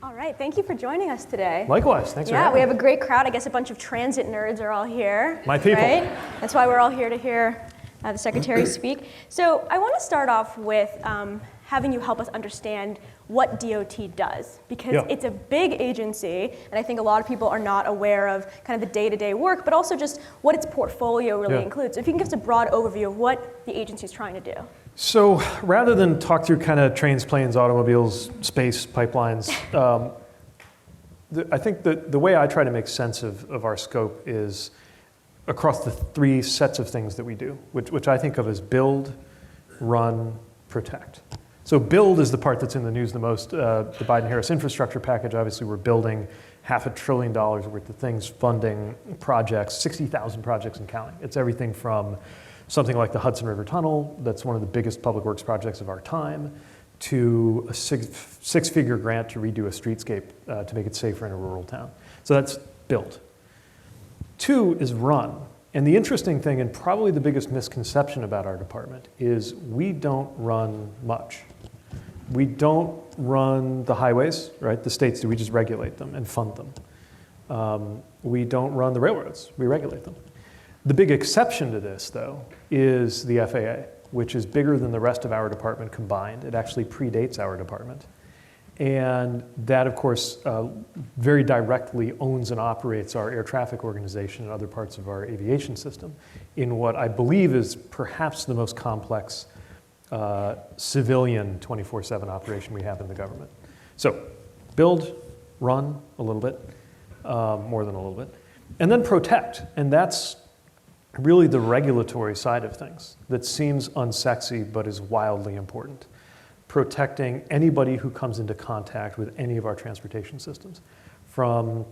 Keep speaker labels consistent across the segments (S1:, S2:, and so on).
S1: All right, thank you for joining us today.
S2: Likewise, thanks for having
S1: me.
S2: me.
S1: We have a great crowd. I guess a bunch of transit nerds are all here.
S2: My people.
S1: Right? That's why we're all here to hear the Secretary speak. So I want to start off with having you help us understand what DOT does, because it's a big agency, and I think a lot of people are not aware of kind of the day-to-day work, but also just what its portfolio really includes. So if you can give us a broad overview of what the agency is trying to do.
S2: So rather than talk through kind of trains, planes, automobiles, space, pipelines, I think the way I try to make sense of our scope is across the three sets of things that we do, which I think of as build, run, protect. So build is the part that's in the news the most. The Biden-Harris infrastructure package, obviously we're building $500 billion worth of things, funding projects, 60,000 projects and counting. It's everything from something like the Hudson River Tunnel, that's one of the biggest public works projects of our time, to a six-figure grant to redo a streetscape to make it safer in a rural town. So that's build. Two is run. And the interesting thing, and probably the biggest misconception about our department, is we don't run much. We don't run the highways, right? The states do, we just regulate them and fund them. We don't run the railroads, we regulate them. The big exception to this, though, is the FAA, which is bigger than the rest of our department combined. It actually predates our department. And that, of course, very directly owns and operates our air traffic organization and other parts of our aviation system in what I believe is perhaps the most complex civilian 24/7 operation we have in the government. So build, run a little bit, more than a little bit, and then protect. And that's really the regulatory side of things that seems unsexy but is wildly important. Protecting anybody who comes into contact with any of our transportation systems, from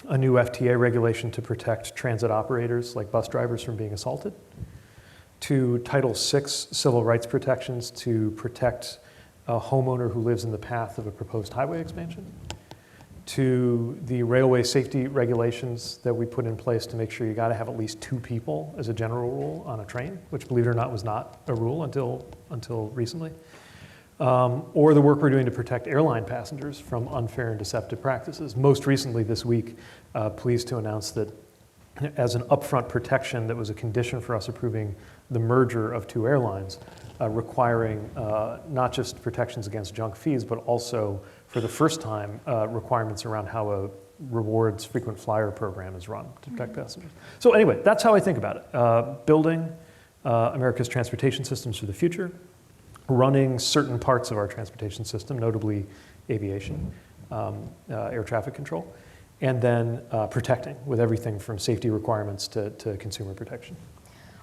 S2: a new FTA regulation to protect transit operators like bus drivers from being assaulted, to Title VI civil rights protections to protect a homeowner who lives in the path of a proposed highway expansion, to the railway safety regulations that we put in place to make sure you got to have at least two people as a general rule on a train, which, believe it or not, was not a rule until recently. Or the work we're doing to protect airline passengers from unfair and deceptive practices. Most recently this week, pleased to announce that as an upfront protection that was a condition for us approving the merger of two airlines, requiring not just protections against junk fees, but also, for the first time, requirements around how a rewards frequent flyer program is run to protect passengers. So anyway, that's how I think about it. Building America's transportation systems for the future, running certain parts of our transportation system, notably aviation, air traffic control, and then protecting with everything from safety requirements to consumer protection.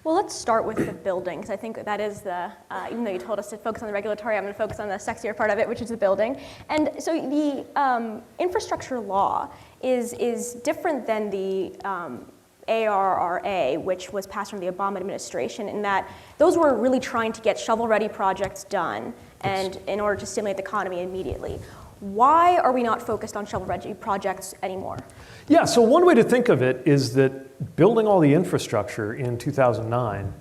S1: Well, let's start with the building, because I think that is the, even though you told us to focus on the regulatory, I'm going to focus on the sexier part of it, which is the building. And so the infrastructure law is different than the ARRA, which was passed from the Obama administration, in that those were really trying to get shovel-ready projects done, and in order to stimulate the economy immediately. Why are we not focused on shovel-ready projects anymore?
S2: Yeah, so one way to think of it is that building all the infrastructure in 2009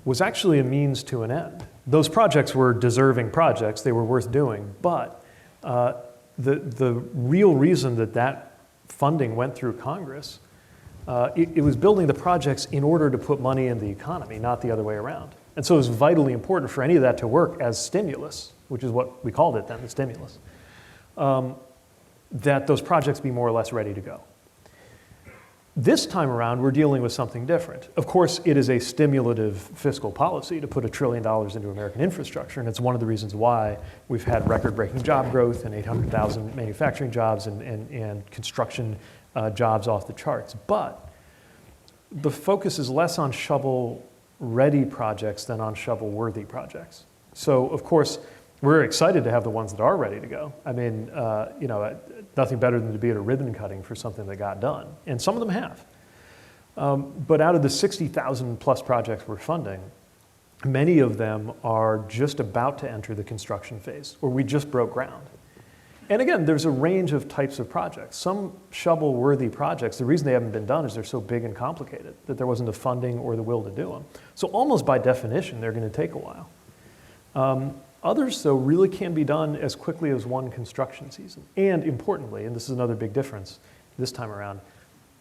S2: was actually a means to an end. Those projects were deserving projects, they were worth doing, but the real reason that funding went through Congress, it was building the projects in order to put money in the economy, not the other way around. And so it was vitally important for any of that to work as stimulus, which is what we called it then, the stimulus, that those projects be more or less ready to go. This time around, we're dealing with something different. Of course, it is a stimulative fiscal policy to put $1 trillion into American infrastructure, and it's one of the reasons why we've had record-breaking job growth and 800,000 manufacturing jobs and construction jobs off the charts. But the focus is less on shovel-ready projects than on shovel-worthy projects. So, of course, we're excited to have the ones that are ready to go. I mean, nothing better than to be at a ribbon cutting for something that got done. And some of them have. But out of the 60,000 plus projects we're funding, many of them are just about to enter the construction phase, or we just broke ground. And again, there's a range of types of projects. Some shovel-worthy projects, the reason they haven't been done is they're so big and complicated that there wasn't the funding or the will to do them. So almost by definition, they're going to take a while. Others, though, really can be done as quickly as one construction season. And importantly, and this is another big difference this time around,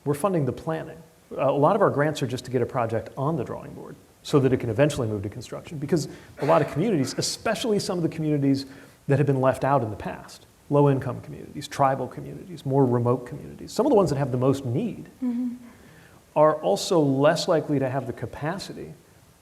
S2: we're funding the planning. A lot of our grants are just to get a project on the drawing board so that it can eventually move to construction. Because a lot of communities, especially some of the communities that have been left out in the past, low-income communities, tribal communities, more remote communities, some of the ones that have the most need, are also less likely to have the capacity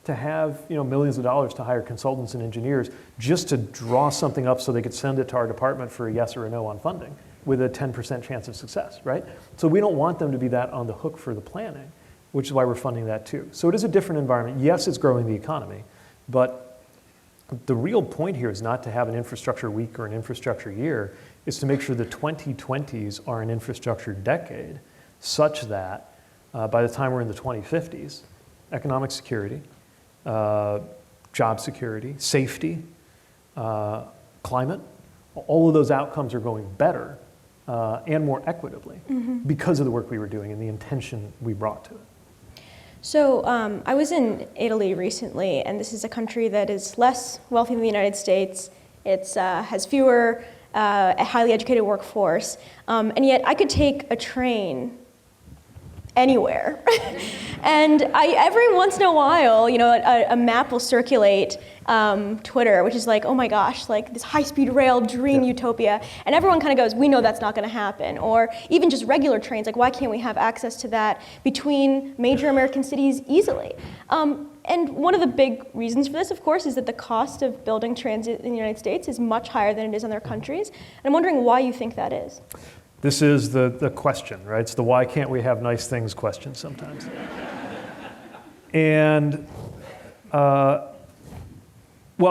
S2: to have millions of dollars to hire consultants and engineers just to draw something up so they could send it to our department for a yes or a no on funding with a 10% chance of success, right? So we don't want them to be that on the hook for the planning, which is why we're funding that too. So it is a different environment. Yes, it's growing the economy, but the real point here is not to have an infrastructure week or an infrastructure year. It's to make sure the 2020s are an infrastructure decade such that by the time we're in the 2050s, economic security, job security, safety, climate, all of those outcomes are going better and more equitably because of the work we were doing and the intention we brought to it.
S1: So I was in Italy recently, and this is a country that is less wealthy than the United States. It has fewer, a highly educated workforce, and yet I could take a train anywhere. And every once in a while, a map will circulate Twitter, which is like, oh my gosh, like this high-speed rail dream utopia. And everyone kind of goes, we know that's not going to happen. Or even just regular trains, like why can't we have access to that between major American cities easily? And one of the big reasons for this, of course, is that the cost of building transit in the United States is much higher than it is in other countries. And I'm wondering why you think that is.
S2: This is the question, right? It's the why can't we have nice things question sometimes. And, well,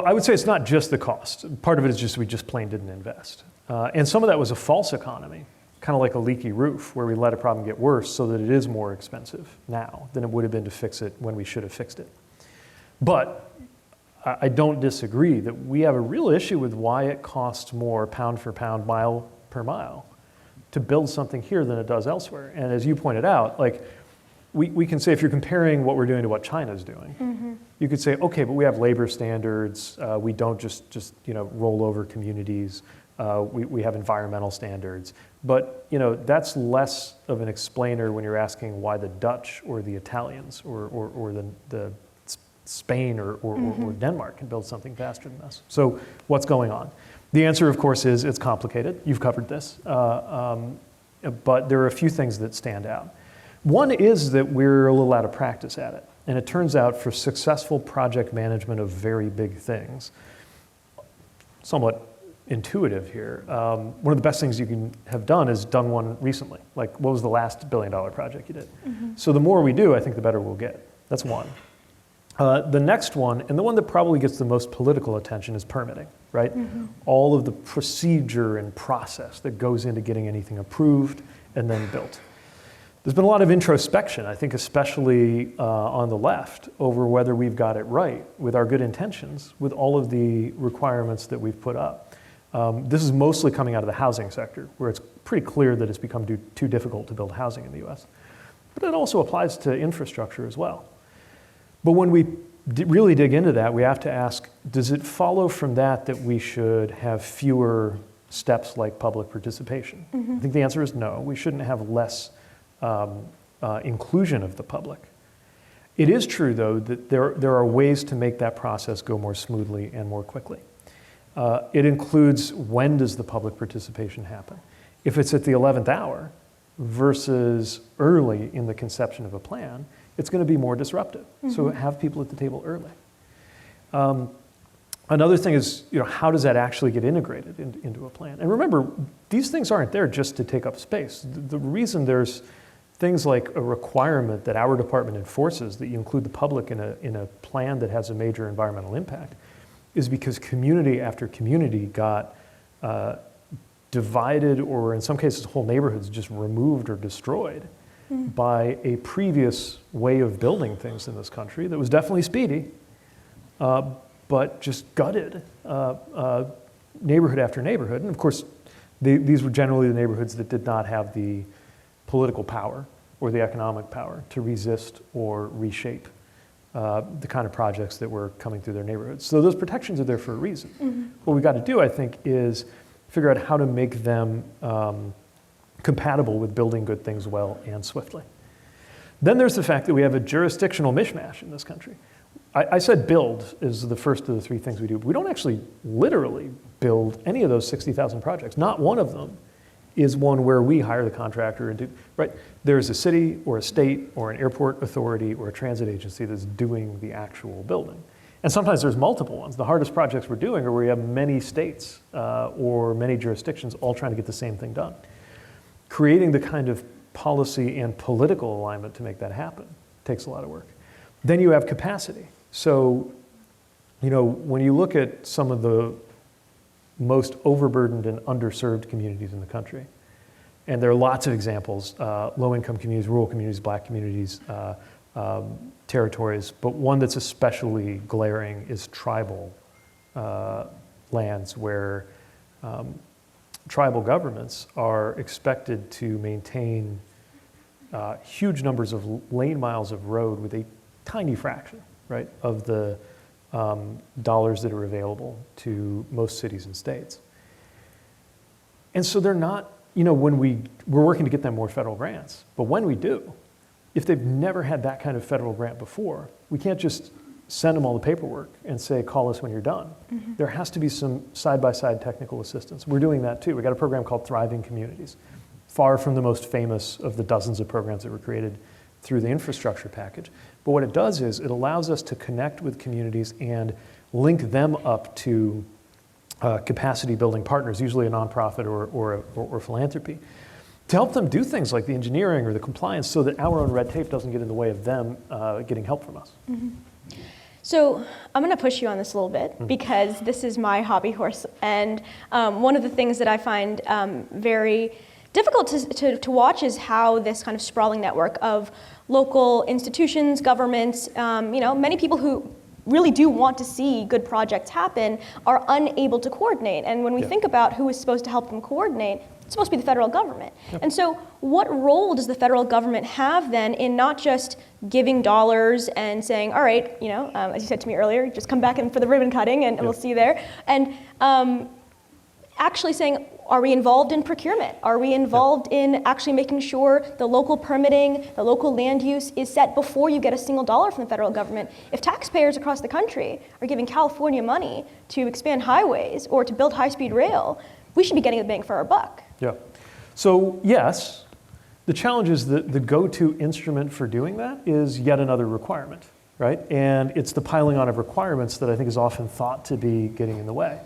S2: I would say it's not just the cost. Part of it is just we just plain didn't invest. And some of that was a false economy, kind of like a leaky roof, where we let a problem get worse so that it is more expensive now than it would have been to fix it when we should have fixed it. But I don't disagree that we have a real issue with why it costs more pound for pound, mile per mile to build something here than it does elsewhere. And as you pointed out, like we can say if you're comparing what we're doing to what China's doing, you could say, okay, but we have labor standards. We don't just roll over communities. We have environmental standards. But that's less of an explainer when you're asking why the Dutch or the Italians or the Spain or Denmark can build something faster than us. So what's going on? The answer, of course, is it's complicated. You've covered this. But there are a few things that stand out. One is that we're a little out of practice at it. And it turns out for successful project management of very big things, somewhat intuitive here, one of the best things you can have done is done one recently. Like, what was the last $1 billion project you did? So the more we do, I think the better we'll get. That's one. The next one, and the one that probably gets the most political attention, is permitting, right? All of the procedure and process that goes into getting anything approved and then built. There's been a lot of introspection, I think especially on the left, over whether we've got it right with our good intentions, with all of the requirements that we've put up. This is mostly coming out of the housing sector, where it's pretty clear that it's become too difficult to build housing in the US. But it also applies to infrastructure as well. But when we really dig into that, we have to ask, does it follow from that we should have fewer steps like public participation? I think the answer is no. We shouldn't have less inclusion of the public. It is true, though, that there are ways to make that process go more smoothly and more quickly. It includes, when does the public participation happen? If it's at the 11th hour versus early in the conception of a plan, it's going to be more disruptive. So have people at the table early. Another thing is, how does that actually get integrated into a plan? And remember, these things aren't there just to take up space. The reason there's things like a requirement that our department enforces that you include the public in a plan that has a major environmental impact is because community after community got divided, or in some cases whole neighborhoods just removed or destroyed by a previous way of building things in this country that was definitely speedy, but just gutted neighborhood after neighborhood. And of course, these were generally the neighborhoods that did not have the political power or the economic power to resist or reshape the kind of projects that were coming through their neighborhoods. So those protections are there for a reason. What we've got to do, I think, is figure out how to make them compatible with building good things well and swiftly. Then there's the fact that we have a jurisdictional mishmash in this country. I said build is the first of the three things we do. But we don't actually literally build any of those 60,000 projects. Not one of them is one where we hire the contractor and do, right? There's a city or a state or an airport authority or a transit agency that's doing the actual building. And sometimes there's multiple ones. The hardest projects we're doing are where you have many states or many jurisdictions all trying to get the same thing done. Creating the kind of policy and political alignment to make that happen takes a lot of work. Then you have capacity. So, when you look at some of the most overburdened and underserved communities in the country, and there are lots of examples, low-income communities, rural communities, black communities, territories, but one that's especially glaring is tribal lands where tribal governments are expected to maintain huge numbers of lane miles of road with a tiny fraction, right, of the dollars that are available to most cities and states. And so they're not, when we're working to get them more federal grants, but when we do, if they've never had that kind of federal grant before, we can't just send them all the paperwork and say, call us when you're done. There has to be some side-by-side technical assistance. We're doing that too. We got a program called Thriving Communities, far from the most famous of the dozens of programs that were created through the infrastructure package. But what it does is it allows us to connect with communities and link them up to capacity building partners, usually a nonprofit or philanthropy, to help them do things like the engineering or the compliance so that our own red tape doesn't get in the way of them getting help from us.
S1: So I'm going to push you on this a little bit because this is my hobby horse. And one of the things that I find very difficult to watch is how this kind of sprawling network of local institutions, governments, many people who really do want to see good projects happen are unable to coordinate. And when we think about who is supposed to help them coordinate, it's supposed to be the federal government. And so what role does the federal government have then in not just giving dollars and saying, all right, as you said to me earlier, just come back in for the ribbon cutting and we'll see you there. And actually saying, are we involved in procurement? Are we involved in actually making sure the local permitting, the local land use is set before you get a single dollar from the federal government? If taxpayers across the country are giving California money to expand highways or to build high-speed rail, we should be getting a bang for our buck.
S2: Yeah. So yes, the challenge is that the go-to instrument for doing that is yet another requirement, right? And it's the piling on of requirements that I think is often thought to be getting in the way.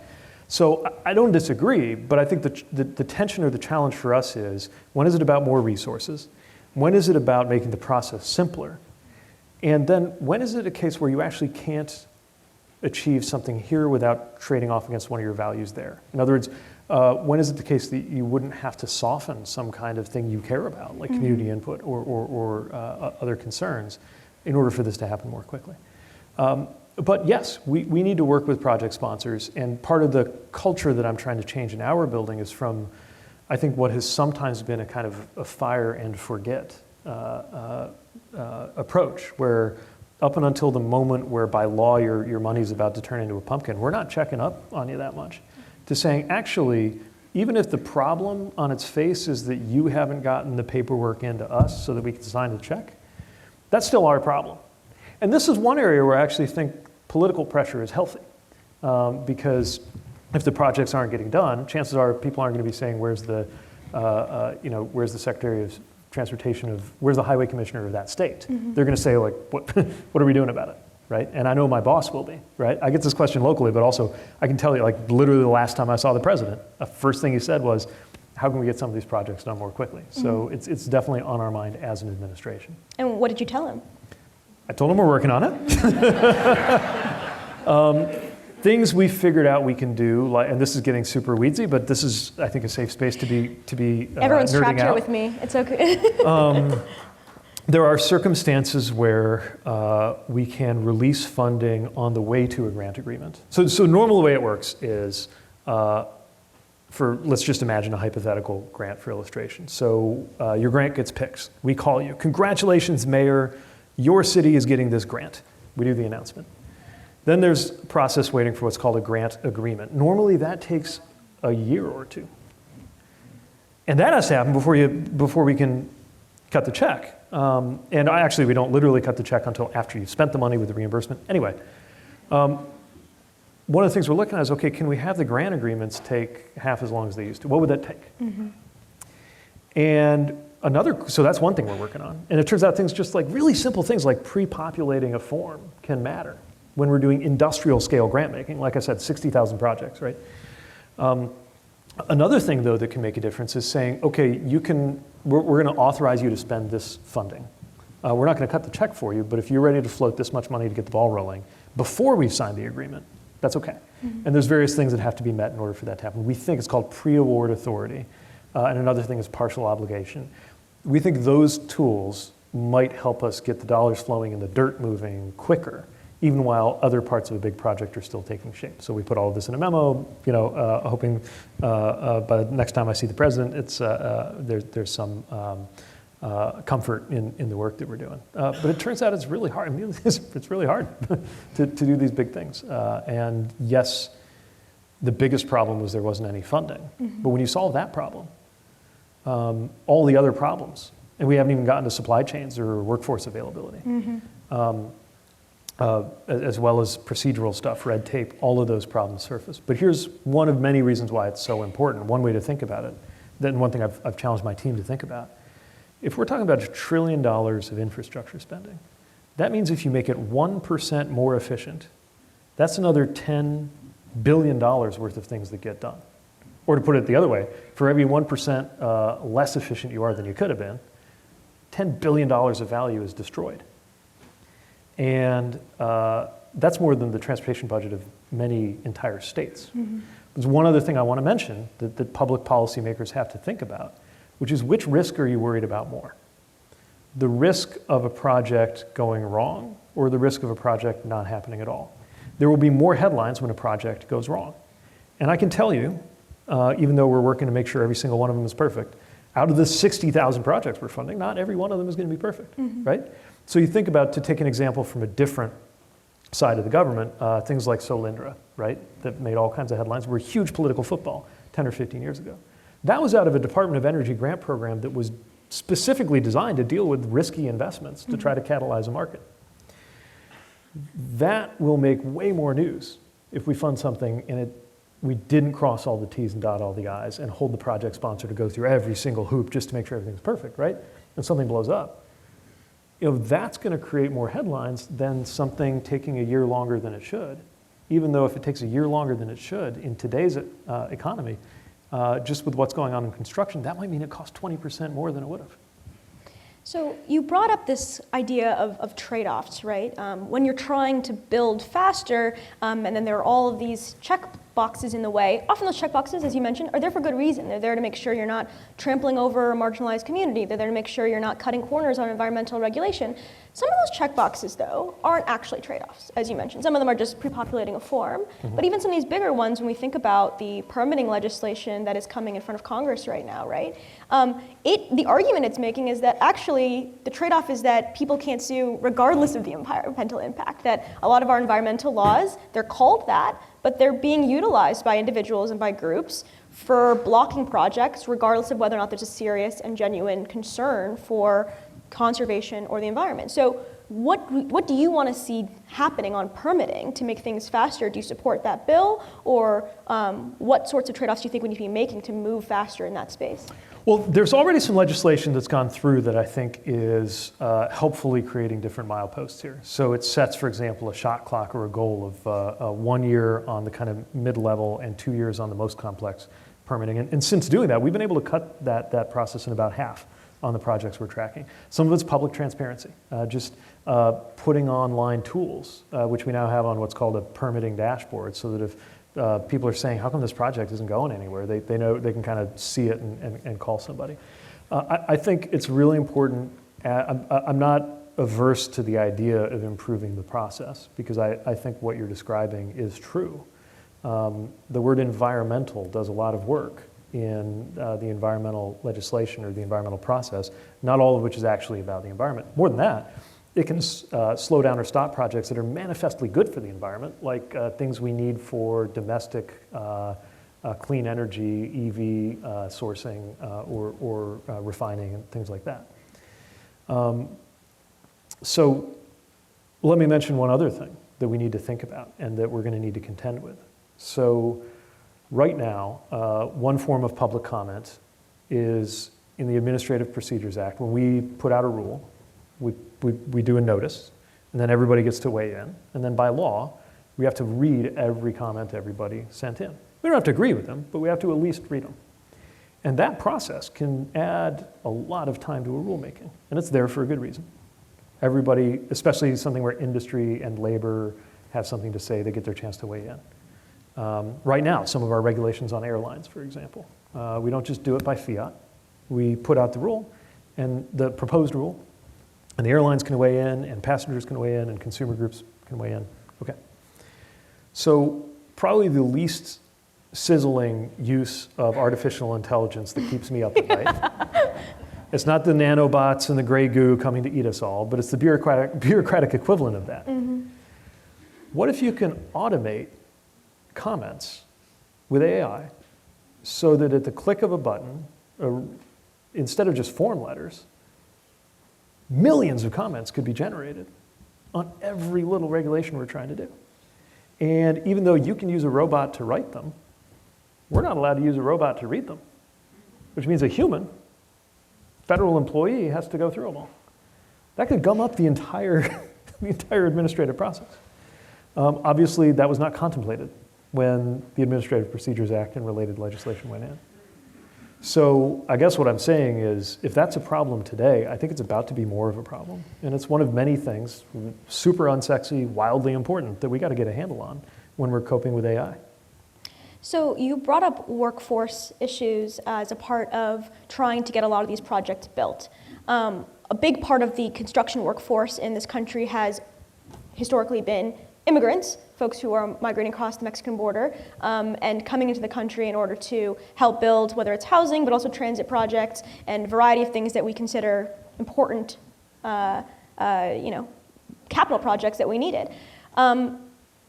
S2: So I don't disagree, but I think the tension or the challenge for us is, when is it about more resources? When is it about making the process simpler? And then when is it a case where you actually can't achieve something here without trading off against one of your values there? In other words, when is it the case that you wouldn't have to soften some kind of thing you care about, like community input or other concerns, in order for this to happen more quickly? But yes, we need to work with project sponsors, and part of the culture that I'm trying to change in our building is from, I think, what has sometimes been a kind of a fire and forget approach, where up and until the moment where by law your money's about to turn into a pumpkin, we're not checking up on you that much, to saying, actually, even if the problem on its face is that you haven't gotten the paperwork into us so that we can sign the check, that's still our problem. And this is one area where I actually think political pressure is healthy, because if the projects aren't getting done, chances are people aren't going to be saying, where's the Secretary of Transportation where's the Highway Commissioner of that state? They're going to say, like, what are we doing about it, right? And I know my boss will be, right? I get this question locally, but also I can tell you, like, literally the last time I saw the president, the first thing he said was, how can we get some of these projects done more quickly? So it's definitely on our mind as an administration. And
S1: what did you tell him?
S2: I told him we're working on it. Things we figured out we can do, and this is getting super weedsy, but this is, I think, a safe space to be
S1: Everyone's
S2: nerding
S1: trapped
S2: out.
S1: here with me. It's okay.
S2: There are circumstances where we can release funding on the way to a grant agreement. So normal the way it works is, let's just imagine a hypothetical grant for illustration. So your grant gets picked. We call you. Congratulations, Mayor. Your city is getting this grant. We do the announcement. Then there's a process waiting for what's called a grant agreement. Normally that takes a year or two. And that has to happen before we can cut the check. And actually, we don't literally cut the check until after you've spent the money with the reimbursement. Anyway, one of the things we're looking at is, okay, can we have the grant agreements take half as long as they used to? What would that take? And so that's one thing we're working on. And it turns out things just like really simple things like pre-populating a form can matter when we're doing industrial scale grant making. Like I said, 60,000 projects, right? Another thing, though, that can make a difference is saying, okay, we're going to authorize you to spend this funding. We're not going to cut the check for you, but if you're ready to float this much money to get the ball rolling before we've signed the agreement, that's okay. And there's various things that have to be met in order for that to happen. We think it's called pre-award authority, and another thing is partial obligation. We think those tools might help us get the dollars flowing and the dirt moving quicker, even while other parts of a big project are still taking shape. So we put all of this in a memo, hoping by the next time I see the president, there's some comfort in the work that we're doing. But it turns out it's really hard. I mean, it's really hard to do these big things. And yes, the biggest problem was there wasn't any funding. But when you solve that problem, all the other problems, and we haven't even gotten to supply chains or workforce availability, as well as procedural stuff, red tape, all of those problems surface. But here's one of many reasons why it's so important, one way to think about it, then one thing I've challenged my team to think about. If we're talking about $1 trillion of infrastructure spending, that means if you make it 1% more efficient, that's another $10 billion worth of things that get done. Or to put it the other way, for every 1% less efficient you are than you could have been, $10 billion of value is destroyed. And that's more than the transportation budget of many entire states. There's one other thing I want to mention that public policymakers have to think about, which is which risk are you worried about more? The risk of a project going wrong or the risk of a project not happening at all? There will be more headlines when a project goes wrong. And I can tell you, even though we're working to make sure every single one of them is perfect, out of the 60,000 projects we're funding, not every one of them is going to be perfect, right? So you think about, to take an example from a different side of the government, things like Solindra, right, that made all kinds of headlines, were huge political football 10 or 15 years ago. That was out of a Department of Energy grant program that was specifically designed to deal with risky investments to try to catalyze a market. That will make way more news if we fund something and we didn't cross all the T's and dot all the I's and hold the project sponsor to go through every single hoop just to make sure everything's perfect, right? And something blows up. That's going to create more headlines than something taking a year longer than it should. Even though if it takes a year longer than it should in today's economy, just with what's going on in construction, that might mean it costs 20% more than it would have.
S1: So you brought up this idea of trade-offs, right? When you're trying to build faster, and then there are all of these check boxes in the way. Often those check boxes, as you mentioned, are there for good reason. They're there to make sure you're not trampling over a marginalized community. They're there to make sure you're not cutting corners on environmental regulation. Some of those check boxes, though, aren't actually trade-offs, as you mentioned. Some of them are just pre-populating a form. But even some of these bigger ones, when we think about the permitting legislation that is coming in front of Congress right now, right? The argument it's making is that actually the trade-off is that people can't sue regardless of the environmental impact, that a lot of our environmental laws, they're called that, but they're being utilized by individuals and by groups for blocking projects regardless of whether or not there's a serious and genuine concern for conservation or the environment. So what do you want to see happening on permitting to make things faster? Do you support that bill? Or what sorts of trade-offs do you think we need to be making to move faster in that space?
S2: Well, there's already some legislation that's gone through that I think is helpfully creating different mileposts here. So it sets, for example, a shot clock or a goal of 1 year on the kind of mid-level and 2 years on the most complex permitting. And since doing that, we've been able to cut that process in about half on the projects we're tracking. Some of it's public transparency, just putting online tools, which we now have on what's called a permitting dashboard, so that if people are saying, how come this project isn't going anywhere? They know they can kind of see it and call somebody. I think it's really important. I'm not averse to the idea of improving the process because I think what you're describing is true. The word environmental does a lot of work in the environmental legislation or the environmental process, not all of which is actually about the environment. More than that, it can slow down or stop projects that are manifestly good for the environment, like things we need for domestic clean energy, EV sourcing, or refining and things like that. So let me mention one other thing that we need to think about and that we're going to need to contend with. So right now, one form of public comment is in the Administrative Procedures Act. When we put out a rule, we do a notice, and then everybody gets to weigh in. And then by law, we have to read every comment everybody sent in. We don't have to agree with them, but we have to at least read them. And that process can add a lot of time to a rulemaking, and it's there for a good reason. Everybody, especially something where industry and labor have something to say, they get their chance to weigh in. Right now, some of our regulations on airlines, for example, we don't just do it by fiat. We put out the rule, and the proposed rule, and the airlines can weigh in, and passengers can weigh in, and consumer groups can weigh in. Okay. So probably the least sizzling use of artificial intelligence that keeps me up at night. It's not the nanobots and the gray goo coming to eat us all, but it's the bureaucratic equivalent of that. Mm-hmm. What if you can automate comments with AI so that at the click of a button, instead of just form letters, millions of comments could be generated on every little regulation we're trying to do. And even though you can use a robot to write them, we're not allowed to use a robot to read them, which means a human, federal employee, has to go through them all. That could gum up the entire administrative process. Obviously, that was not contemplated when the Administrative Procedures Act and related legislation went in. So I guess what I'm saying is, if that's a problem today, I think it's about to be more of a problem. And it's one of many things, super unsexy, wildly important, that we got to get a handle on when we're coping with AI.
S1: So you brought up workforce issues as a part of trying to get a lot of these projects built. A big part of the construction workforce in this country has historically been immigrants, folks who are migrating across the Mexican border and coming into the country in order to help build, whether it's housing, but also transit projects and a variety of things that we consider important, capital projects that we needed.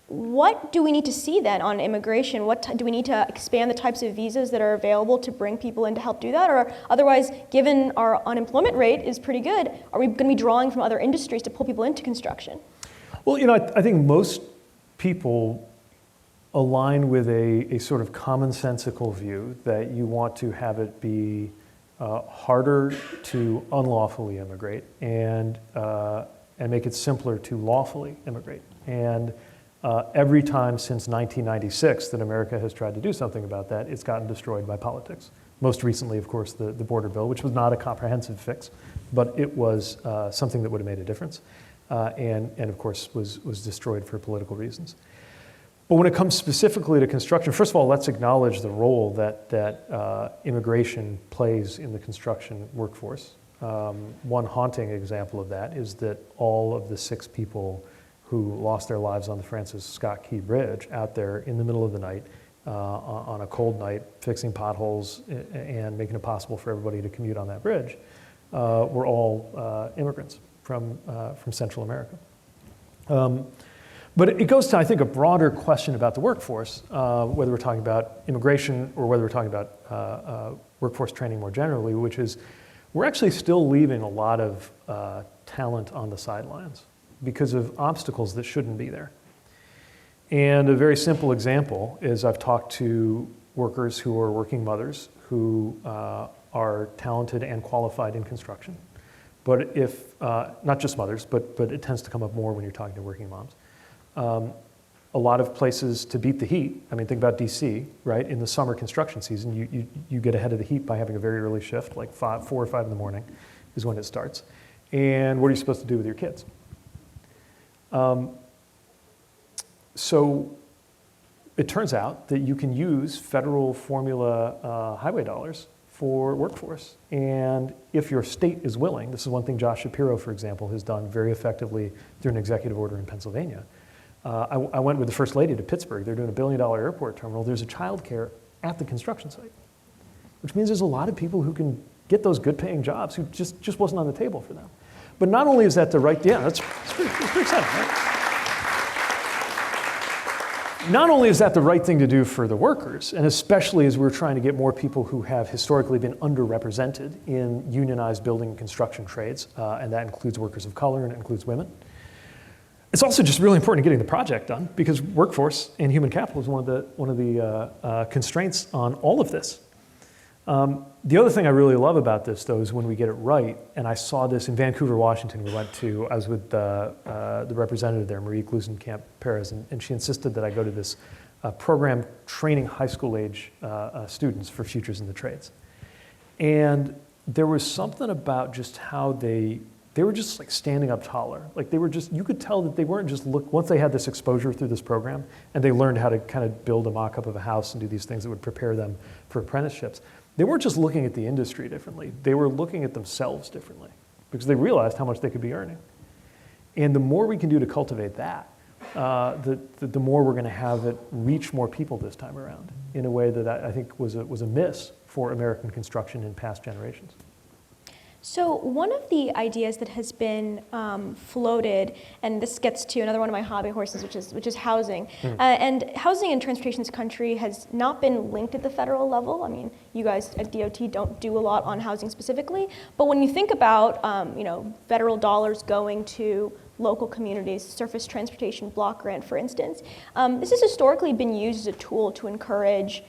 S1: What do we need to see then on immigration? Do we need to expand the types of visas that are available to bring people in to help do that? Or otherwise, given our unemployment rate is pretty good, are we going to be drawing from other industries to pull people into construction?
S2: Well, I think most people align with a sort of commonsensical view that you want to have it be harder to unlawfully immigrate and make it simpler to lawfully immigrate. And every time since 1996 that America has tried to do something about that, it's gotten destroyed by politics. Most recently, of course, the border bill, which was not a comprehensive fix, but it was something that would have made a difference. And of course, was destroyed for political reasons. But when it comes specifically to construction, first of all, let's acknowledge the role that immigration plays in the construction workforce. One haunting example of that is that all of the 6 people who lost their lives on the Francis Scott Key Bridge out there in the middle of the night, on a cold night, fixing potholes and making it possible for everybody to commute on that bridge, were all immigrants from Central America. But it goes to, I think, a broader question about the workforce, whether we're talking about immigration or whether we're talking about workforce training more generally, which is we're actually still leaving a lot of talent on the sidelines because of obstacles that shouldn't be there. And a very simple example is I've talked to workers who are working mothers who are talented and qualified in construction. But if, not just mothers, but it tends to come up more when you're talking to working moms. A lot of places to beat the heat, I mean, think about DC, right? In the summer construction season, you get ahead of the heat by having a very early shift, like 4 or 5 in the morning is when it starts. And what are you supposed to do with your kids? So it turns out that you can use federal formula highway dollars for workforce. And if your state is willing, this is one thing Josh Shapiro, for example, has done very effectively through an executive order in Pennsylvania. I went with the First Lady to Pittsburgh. They're doing a $1 billion airport terminal. There's a childcare at the construction site, which means there's a lot of people who can get those good paying jobs who just wasn't on the table for them. But not only is that the right, yeah, that's pretty exciting, right? Not only is that the right thing to do for the workers, and especially as we're trying to get more people who have historically been underrepresented in unionized building and construction trades, and that includes workers of color and it includes women. It's also just really important getting the project done because workforce and human capital is one of the constraints on all of this. The other thing I really love about this, though, is when we get it right, and I saw this in Vancouver, Washington. I was with the representative there, Marie Glusenkamp-Perez, and she insisted that I go to this program training high school age students for futures in the trades. And there was something about just how they were just like standing up taller. Like you could tell that they weren't just once they had this exposure through this program and they learned how to kind of build a mock-up of a house and do these things that would prepare them for apprenticeships. They weren't just looking at the industry differently, they were looking at themselves differently because they realized how much they could be earning. And the more we can do to cultivate that, the more we're going to have it reach more people this time around in a way that I think was a miss for American construction in past generations.
S1: So one of the ideas that has been floated, and this gets to another one of my hobby horses, which is housing. And housing in transportation's country has not been linked at the federal level. I mean, you guys at DOT don't do a lot on housing specifically, but when you think about federal dollars going to local communities, surface transportation block grant, for instance, this has historically been used as a tool to encourage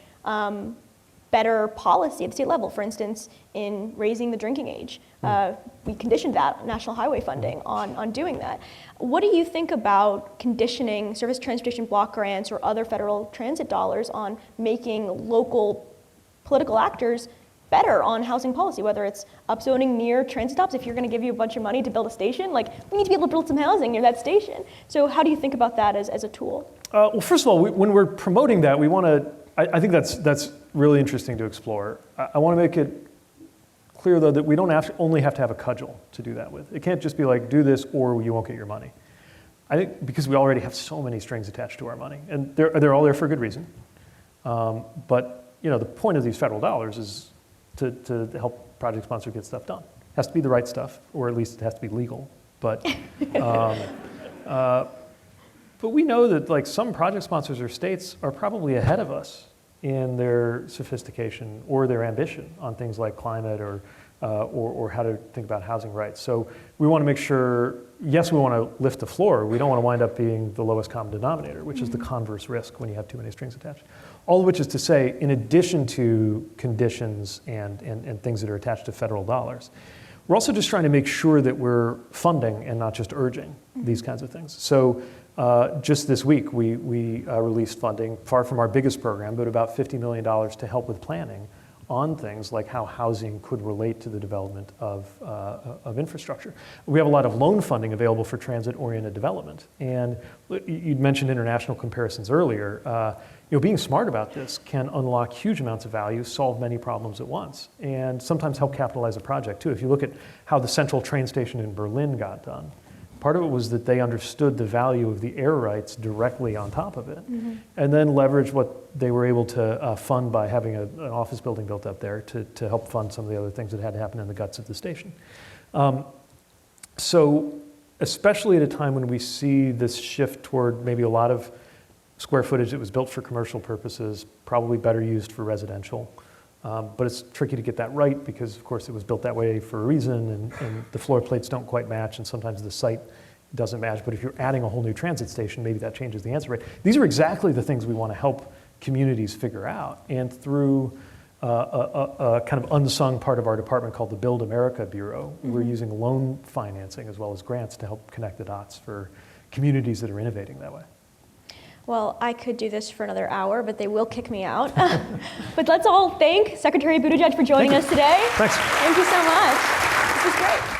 S1: better policy at the state level. For instance, in raising the drinking age, we conditioned that national highway funding on doing that. What do you think about conditioning surface transportation block grants or other federal transit dollars on making local political actors better on housing policy, whether it's upzoning near transit stops? If you're going to give you a bunch of money to build a station, we need to be able to build some housing near that station. So how do you think about that as a tool? Well,
S2: first of all, when we're promoting that, we want to, I think that's really interesting to explore. I want to make it clear, though, that we don't only have to have a cudgel to do that with. It can't just be like, do this or you won't get your money. I think because we already have so many strings attached to our money, and they're all there for a good reason. But the point of these federal dollars is to help project sponsors get stuff done. It has to be the right stuff, or at least it has to be legal. But we know that some project sponsors or states are probably ahead of us in their sophistication or their ambition on things like climate or how to think about housing rights. So we want to make sure, yes, we want to lift the floor. We don't want to wind up being the lowest common denominator, which is the converse risk when you have too many strings attached. All of which is to say, in addition to conditions and things that are attached to federal dollars, we're also just trying to make sure that we're funding and not just urging these kinds of things. So just this week, we released funding, far from our biggest program, but about $50 million to help with planning on things like how housing could relate to the development of infrastructure. We have a lot of loan funding available for transit-oriented development. And you'd mentioned international comparisons earlier. Being smart about this can unlock huge amounts of value, solve many problems at once, and sometimes help capitalize a project too. If you look at how the central train station in Berlin got done, part of it was that they understood the value of the air rights directly on top of it, and then leveraged what they were able to fund by having an office building built up there to help fund some of the other things that had to happen in the guts of the station. So especially at a time when we see this shift toward maybe a lot of square footage that was built for commercial purposes, probably better used for residential. But it's tricky to get that right because, of course, it was built that way for a reason, and the floor plates don't quite match, and sometimes the site doesn't match. But if you're adding a whole new transit station, maybe that changes the answer rate. These are exactly the things we want to help communities figure out. And through a kind of unsung part of our department called the Build America Bureau, we're using loan financing as well as grants to help connect the dots for communities that are innovating that way.
S1: Well, I could do this for another hour, but they will kick me out. But let's all thank Secretary Buttigieg for joining us today.
S2: Thanks.
S1: Thank you so much. This was great.